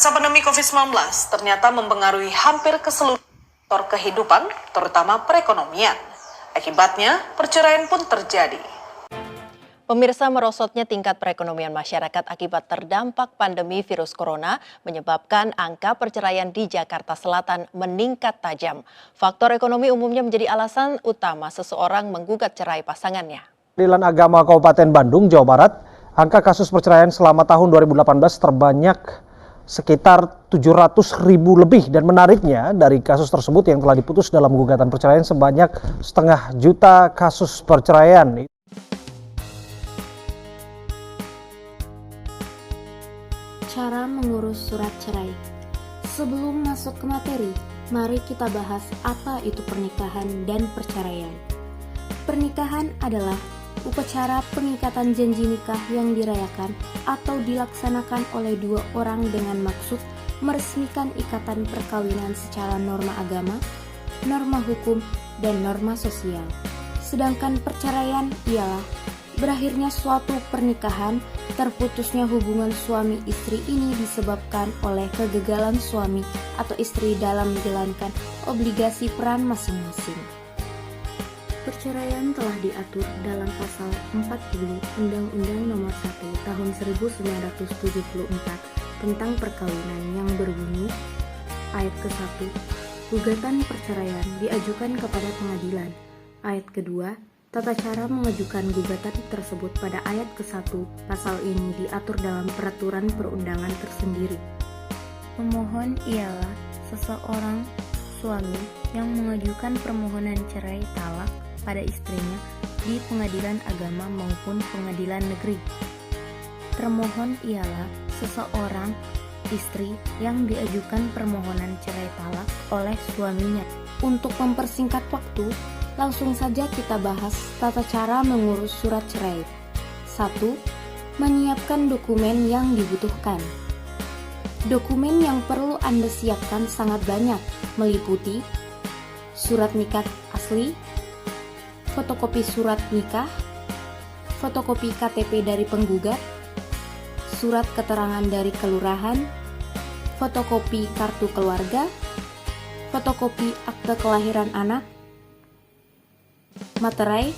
Masa pandemi COVID-19 ternyata mempengaruhi hampir ke seluruh sektor kehidupan, terutama perekonomian. Akibatnya, perceraian pun terjadi. Pemirsa, merosotnya tingkat perekonomian masyarakat akibat terdampak pandemi virus corona menyebabkan angka perceraian di Jakarta Selatan meningkat tajam. Faktor ekonomi umumnya menjadi alasan utama seseorang menggugat cerai pasangannya. Pengadilan Agama Kabupaten Bandung, Jawa Barat, angka kasus perceraian selama tahun 2018 terbanyak sekitar 700.000 lebih, dan menariknya dari kasus tersebut yang telah diputus dalam gugatan perceraian sebanyak 500.000 kasus perceraian. Cara mengurus surat cerai. Sebelum masuk ke materi, mari kita bahas apa itu pernikahan dan perceraian. Pernikahan adalah upacara pengikatan janji nikah yang dirayakan atau dilaksanakan oleh dua orang dengan maksud meresmikan ikatan perkawinan secara norma agama, norma hukum, dan norma sosial. Sedangkan perceraian ialah berakhirnya suatu pernikahan, terputusnya hubungan suami istri ini disebabkan oleh kegagalan suami atau istri dalam menjalankan obligasi peran masing-masing. Perceraian telah diatur dalam pasal 40 Undang-Undang Nomor 1 Tahun 1974 tentang perkawinan yang berbunyi, ayat ke-1, gugatan perceraian diajukan kepada pengadilan. Ayat kedua, tata cara mengajukan gugatan tersebut pada ayat ke-1 pasal ini diatur dalam peraturan perundangan tersendiri. Pemohon ialah seseorang suami yang mengajukan permohonan cerai talak pada istrinya di pengadilan agama maupun pengadilan negeri. Termohon ialah seseorang istri yang diajukan permohonan cerai talak oleh suaminya. Untuk mempersingkat waktu, langsung saja kita bahas tata cara mengurus surat cerai. 1. Menyiapkan dokumen yang dibutuhkan. Dokumen yang perlu Anda siapkan sangat banyak, meliputi surat nikah asli, fotokopi surat nikah, fotokopi KTP dari penggugat, surat keterangan dari kelurahan, fotokopi kartu keluarga, fotokopi akte kelahiran anak, materai.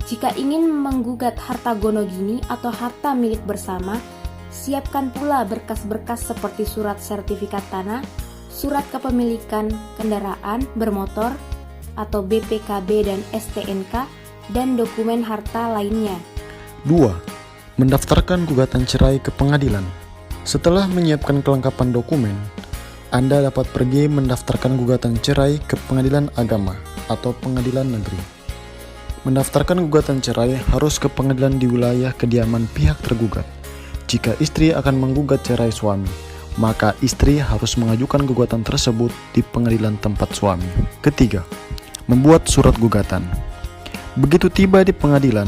Jika ingin menggugat harta gonogini atau harta milik bersama, siapkan pula berkas-berkas seperti surat sertifikat tanah, surat kepemilikan kendaraan bermotor atau BPKB dan STNK, dan dokumen harta lainnya. 2. Mendaftarkan gugatan cerai ke pengadilan. Setelah menyiapkan kelengkapan dokumen, Anda dapat pergi mendaftarkan gugatan cerai ke pengadilan agama atau pengadilan negeri. Mendaftarkan gugatan cerai harus ke pengadilan di wilayah kediaman pihak tergugat. Jika istri akan menggugat cerai suami, maka istri harus mengajukan gugatan tersebut di pengadilan tempat suami. Ketiga, membuat surat gugatan. Begitu tiba di pengadilan,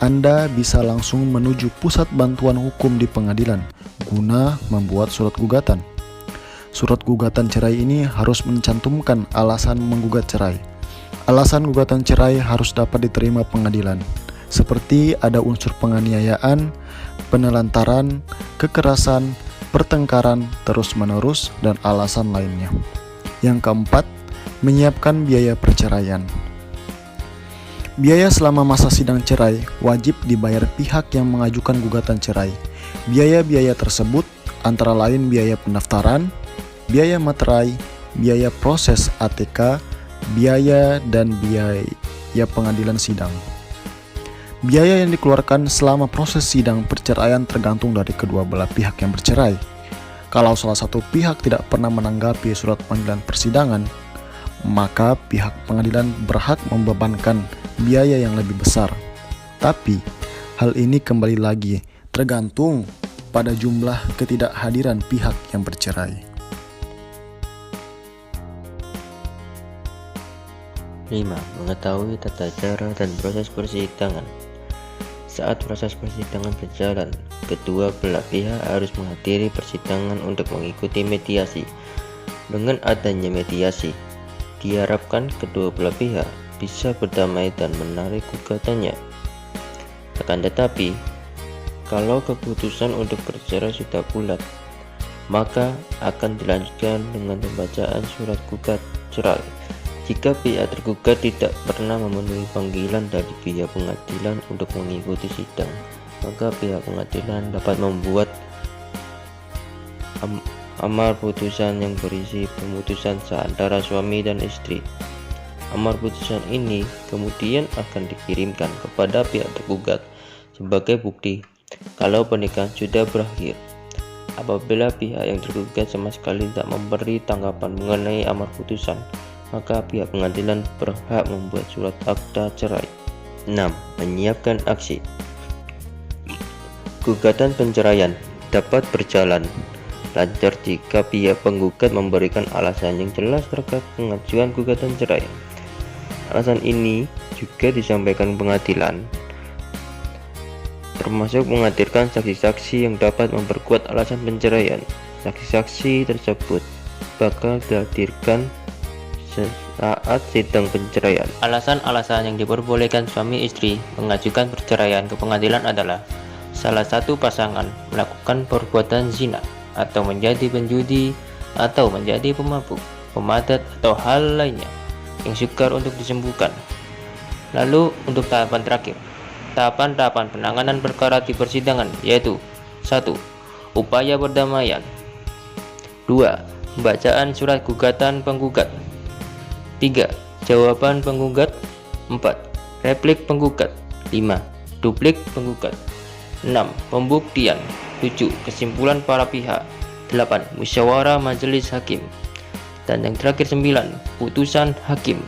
Anda bisa langsung menuju pusat bantuan hukum di pengadilan guna membuat surat gugatan. Surat gugatan cerai ini harus mencantumkan alasan menggugat cerai. Alasan gugatan cerai harus dapat diterima pengadilan, seperti ada unsur penganiayaan, penelantaran, kekerasan, pertengkaran terus-menerus, dan alasan lainnya. Yang keempat, menyiapkan biaya perceraian. Biaya selama masa sidang cerai wajib dibayar pihak yang mengajukan gugatan cerai. Biaya-biaya tersebut antara lain biaya pendaftaran, biaya materai, biaya proses ATK, biaya dan biaya pengadilan sidang. Biaya yang dikeluarkan selama proses sidang perceraian tergantung dari kedua belah pihak yang bercerai. Kalau salah satu pihak tidak pernah menanggapi surat panggilan persidangan, maka pihak pengadilan berhak membebankan biaya yang lebih besar. Tapi, hal ini kembali lagi tergantung pada jumlah ketidakhadiran pihak yang bercerai. 5. Mengetahui tata cara dan proses persidangan. Saat proses persidangan berjalan, kedua belah pihak harus menghadiri persidangan untuk mengikuti mediasi. Dengan adanya mediasi, diharapkan kedua belah pihak bisa berdamai dan menarik gugatannya. Akan tetapi, kalau keputusan untuk bercerai sudah bulat, maka akan dilanjutkan dengan pembacaan surat gugat cerai. Jika pihak tergugat tidak pernah memenuhi panggilan dari pihak pengadilan untuk mengikuti sidang, maka pihak pengadilan dapat membuat amar putusan yang berisi pemutusan seantara suami dan istri. Amar putusan ini kemudian akan dikirimkan kepada pihak tergugat sebagai bukti kalau pernikahan sudah berakhir. Apabila pihak yang tergugat sama sekali tak memberi tanggapan mengenai amar putusan, maka pihak pengadilan berhak membuat surat akta cerai. 6. Menyiapkan aksi. Gugatan penceraian dapat berjalan lancar jika pihak penggugat memberikan alasan yang jelas terkait pengajuan gugatan cerai. Alasan ini juga disampaikan pengadilan, termasuk menghadirkan saksi-saksi yang dapat memperkuat alasan penceraian. Saksi-saksi tersebut bakal dihadirkan saat sidang penceraian. Alasan-alasan yang diperbolehkan suami istri mengajukan perceraian ke pengadilan adalah: salah satu pasangan melakukan perbuatan zina, atau menjadi penjudi, atau menjadi pemabuk, pemadat, atau hal lainnya yang sukar untuk disembuhkan. Lalu untuk tahapan terakhir, tahapan-tahapan penanganan perkara di persidangan yaitu: 1. Upaya perdamaian. 2. Pembacaan surat gugatan penggugat. 3. Jawaban penggugat. 4. Replik penggugat. 5. Duplik penggugat. 6. Pembuktian. 7. Kesimpulan para pihak. 8. Musyawarah majelis hakim. Dan yang terakhir 9. Putusan hakim.